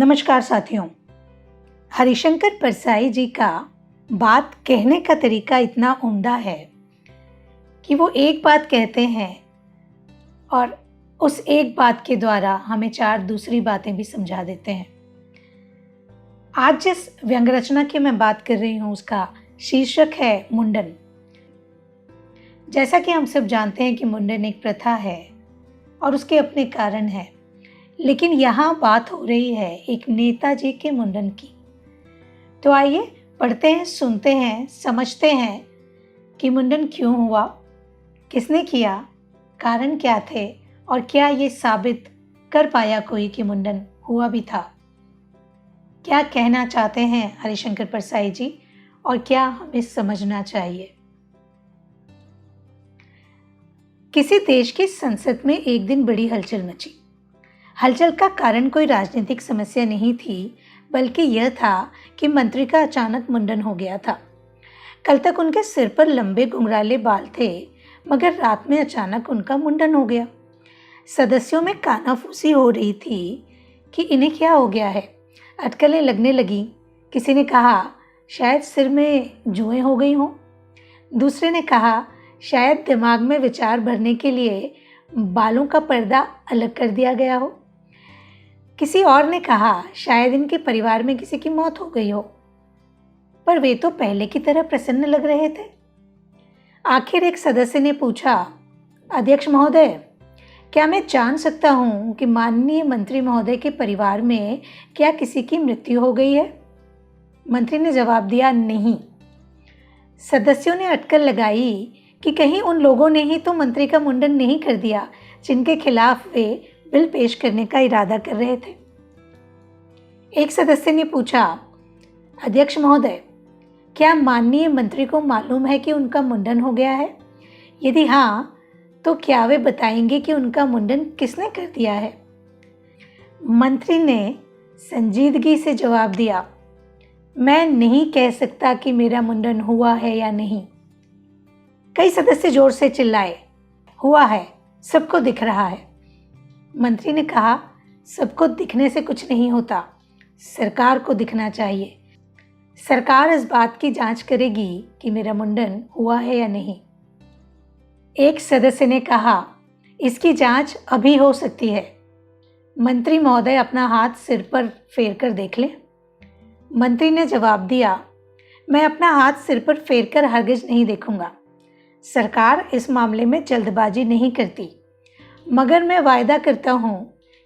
नमस्कार साथियों। हरिशंकर परसाई जी का बात कहने का तरीका इतना उम्दा है कि वो एक बात कहते हैं और उस एक बात के द्वारा हमें 4 दूसरी बातें भी समझा देते हैं। आज जिस व्यंग रचना की मैं बात कर रही हूँ उसका शीर्षक है मुंडन। जैसा कि हम सब जानते हैं कि मुंडन एक प्रथा है और उसके अपने कारण हैं, लेकिन यहाँ बात हो रही है एक नेताजी के मुंडन की। तो आइए पढ़ते हैं, सुनते हैं, समझते हैं कि मुंडन क्यों हुआ, किसने किया, कारण क्या थे और क्या ये साबित कर पाया कोई कि मुंडन हुआ भी था। क्या कहना चाहते हैं हरिशंकर परसाई जी और क्या हमें समझना चाहिए। किसी देश की संसद में एक दिन बड़ी हलचल मची। हलचल का कारण कोई राजनीतिक समस्या नहीं थी, बल्कि यह था कि मंत्री का अचानक मुंडन हो गया था। कल तक उनके सिर पर लंबे घुंघराले बाल थे, मगर रात में अचानक उनका मुंडन हो गया। सदस्यों में कानाफूसी हो रही थी कि इन्हें क्या हो गया है। अटकलें लगने लगी। किसी ने कहा शायद सिर में जुएं हो गई हों। दूसरे ने कहा शायद दिमाग में विचार भरने के लिए बालों का पर्दा अलग कर दिया गया हो। किसी और ने कहा शायद इनके परिवार में किसी की मौत हो गई हो, पर वे तो पहले की तरह प्रसन्न लग रहे थे। आखिर एक सदस्य ने पूछा, अध्यक्ष महोदय, क्या मैं जान सकता हूं कि माननीय मंत्री महोदय के परिवार में क्या किसी की मृत्यु हो गई है? मंत्री ने जवाब दिया, नहीं। सदस्यों ने अटकल लगाई कि कहीं उन लोगों ने ही तो मंत्री का मुंडन नहीं कर दिया जिनके खिलाफ वे बिल पेश करने का इरादा कर रहे थे। एक सदस्य ने पूछा, अध्यक्ष महोदय, क्या माननीय मंत्री को मालूम है कि उनका मुंडन हो गया है? यदि हाँ, तो क्या वे बताएंगे कि उनका मुंडन किसने कर दिया है? मंत्री ने संजीदगी से जवाब दिया, मैं नहीं कह सकता कि मेरा मुंडन हुआ है या नहीं। कई सदस्य जोर से चिल्लाए, हुआ है, सबको दिख रहा है। मंत्री ने कहा, सबको दिखने से कुछ नहीं होता, सरकार को दिखना चाहिए। सरकार इस बात की जांच करेगी कि मेरा मुंडन हुआ है या नहीं। एक सदस्य ने कहा, इसकी जांच अभी हो सकती है। मंत्री महोदय अपना हाथ सिर पर फेर कर देख लें। मंत्री ने जवाब दिया, मैं अपना हाथ सिर पर फेर कर हरगिज नहीं देखूंगा। सरकार इस मामले में जल्दबाजी नहीं करती, मगर मैं वायदा करता हूं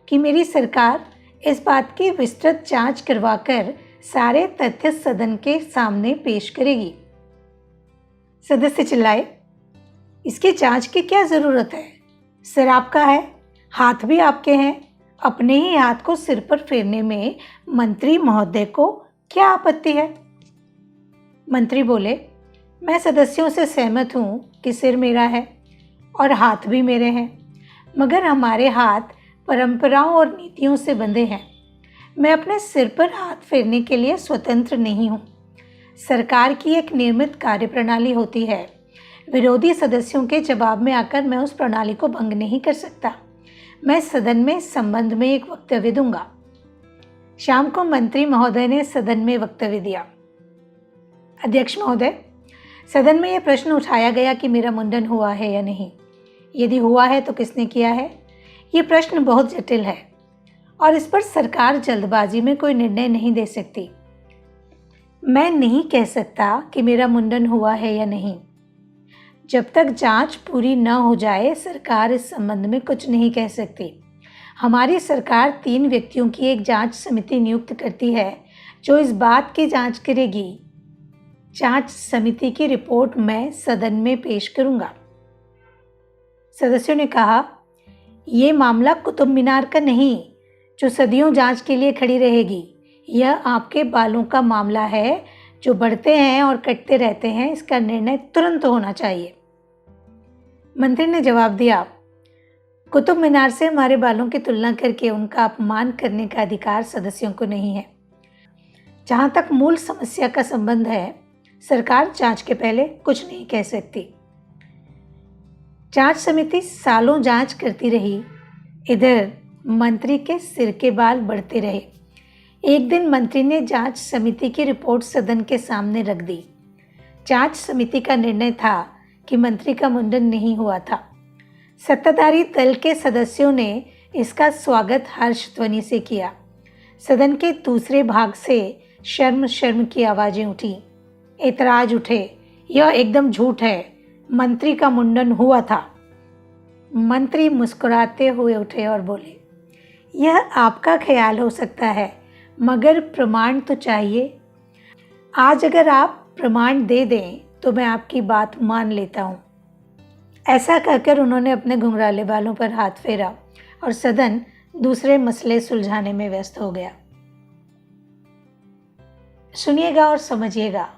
कि मेरी सरकार इस बात की विस्तृत जांच करवाकर सारे तथ्य सदन के सामने पेश करेगी। सदस्य चिल्लाए, इसकी जांच की क्या जरूरत है? सिर आपका है, हाथ भी आपके हैं। अपने ही हाथ को सिर पर फेरने में मंत्री महोदय को क्या आपत्ति है? मंत्री बोले, मैं सदस्यों से सहमत हूं कि सिर मेरा है और हाथ भी मेरे हैं, मगर हमारे हाथ परंपराओं और नीतियों से बंधे हैं। मैं अपने सिर पर हाथ फेरने के लिए स्वतंत्र नहीं हूँ। सरकार की एक नियमित कार्यप्रणाली होती है। विरोधी सदस्यों के जवाब में आकर मैं उस प्रणाली को भंग नहीं कर सकता। मैं सदन में इस संबंध में एक वक्तव्य दूंगा। शाम को मंत्री महोदय ने सदन में वक्तव्य दिया। अध्यक्ष महोदय, सदन में यह प्रश्न उठाया गया कि मेरा मुंडन हुआ है या नहीं। यदि हुआ है तो किसने किया है? ये प्रश्न बहुत जटिल है और इस पर सरकार जल्दबाजी में कोई निर्णय नहीं दे सकती। मैं नहीं कह सकता कि मेरा मुंडन हुआ है या नहीं। जब तक जांच पूरी न हो जाए, सरकार इस संबंध में कुछ नहीं कह सकती। हमारी सरकार 3 व्यक्तियों की एक जांच समिति नियुक्त करती है जो इस बात की जांच करेगी। जांच समिति की रिपोर्ट मैं सदन में पेश करूंगा। सदस्यों ने कहा, ये मामला कुतुब मीनार का नहीं जो सदियों जांच के लिए खड़ी रहेगी। यह आपके बालों का मामला है जो बढ़ते हैं और कटते रहते हैं। इसका निर्णय तुरंत होना चाहिए। मंत्री ने जवाब दिया, कुतुब मीनार से हमारे बालों की तुलना करके उनका अपमान करने का अधिकार सदस्यों को नहीं है। जहां तक मूल समस्या का संबंध है, सरकार जांच के पहले कुछ नहीं कह सकती। जांच समिति सालों जांच करती रही। इधर मंत्री के सिर के बाल बढ़ते रहे। एक दिन मंत्री ने जांच समिति की रिपोर्ट सदन के सामने रख दी। जांच समिति का निर्णय था कि मंत्री का मुंडन नहीं हुआ था। सत्ताधारी दल के सदस्यों ने इसका स्वागत हर्ष ध्वनि से किया। सदन के दूसरे भाग से शर्म शर्म की आवाजें उठी, ऐतराज उठे, यह एकदम झूठ है, मंत्री का मुंडन हुआ था। मंत्री मुस्कुराते हुए उठे और बोले, यह आपका ख्याल हो सकता है, मगर प्रमाण तो चाहिए। आज अगर आप प्रमाण दे दें तो मैं आपकी बात मान लेता हूँ। ऐसा कहकर उन्होंने अपने घुंघराले बालों पर हाथ फेरा और सदन दूसरे मसले सुलझाने में व्यस्त हो गया। सुनिएगा और समझिएगा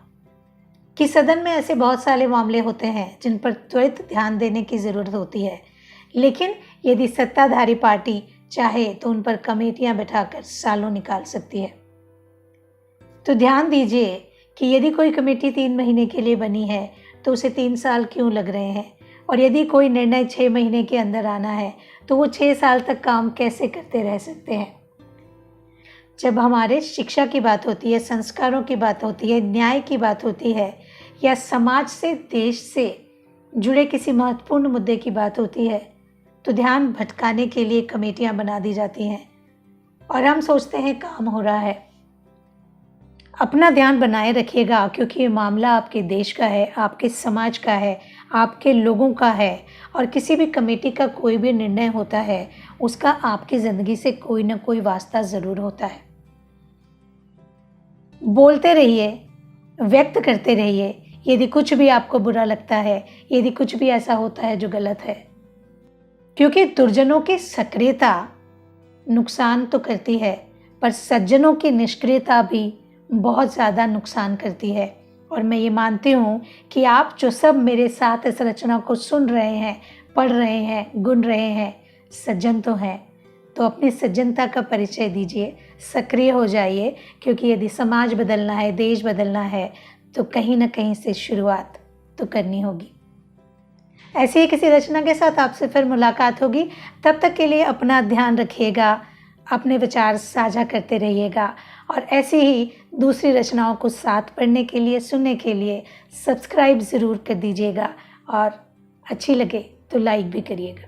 कि सदन में ऐसे बहुत सारे मामले होते हैं जिन पर त्वरित ध्यान देने की ज़रूरत होती है, लेकिन यदि सत्ताधारी पार्टी चाहे तो उन पर कमेटियां बिठाकर सालों निकाल सकती है। तो ध्यान दीजिए कि यदि कोई कमेटी 3 महीने के लिए बनी है तो उसे 3 साल क्यों लग रहे हैं, और यदि कोई निर्णय 6 महीने के अंदर आना है तो वो 6 साल तक काम कैसे करते रह सकते हैं। जब हमारे शिक्षा की बात होती है, संस्कारों की बात होती है, न्याय की बात होती है, या समाज से, देश से जुड़े किसी महत्वपूर्ण मुद्दे की बात होती है, तो ध्यान भटकाने के लिए कमेटियां बना दी जाती हैं और हम सोचते हैं काम हो रहा है। अपना ध्यान बनाए रखिएगा, क्योंकि ये मामला आपके देश का है, आपके समाज का है, आपके लोगों का है, और किसी भी कमेटी का कोई भी निर्णय होता है उसका आपकी ज़िंदगी से कोई ना कोई वास्ता ज़रूर होता है। बोलते रहिए, व्यक्त करते रहिए यदि कुछ भी आपको बुरा लगता है, यदि कुछ भी ऐसा होता है जो गलत है, क्योंकि दुर्जनों की सक्रियता नुकसान तो करती है, पर सज्जनों की निष्क्रियता भी बहुत ज़्यादा नुकसान करती है। और मैं ये मानती हूँ कि आप जो सब मेरे साथ इस रचना को सुन रहे हैं, पढ़ रहे हैं, गुन रहे हैं, सज्जन तो हैं, तो अपनी सज्जनता का परिचय दीजिए, सक्रिय हो जाइए, क्योंकि यदि समाज बदलना है, देश बदलना है, तो कहीं ना कहीं से शुरुआत तो करनी होगी। ऐसी ही किसी रचना के साथ आपसे फिर मुलाकात होगी। तब तक के लिए अपना ध्यान रखिएगा, अपने विचार साझा करते रहिएगा, और ऐसी ही दूसरी रचनाओं को साथ पढ़ने के लिए, सुनने के लिए सब्सक्राइब ज़रूर कर दीजिएगा, और अच्छी लगे तो लाइक भी करिएगा।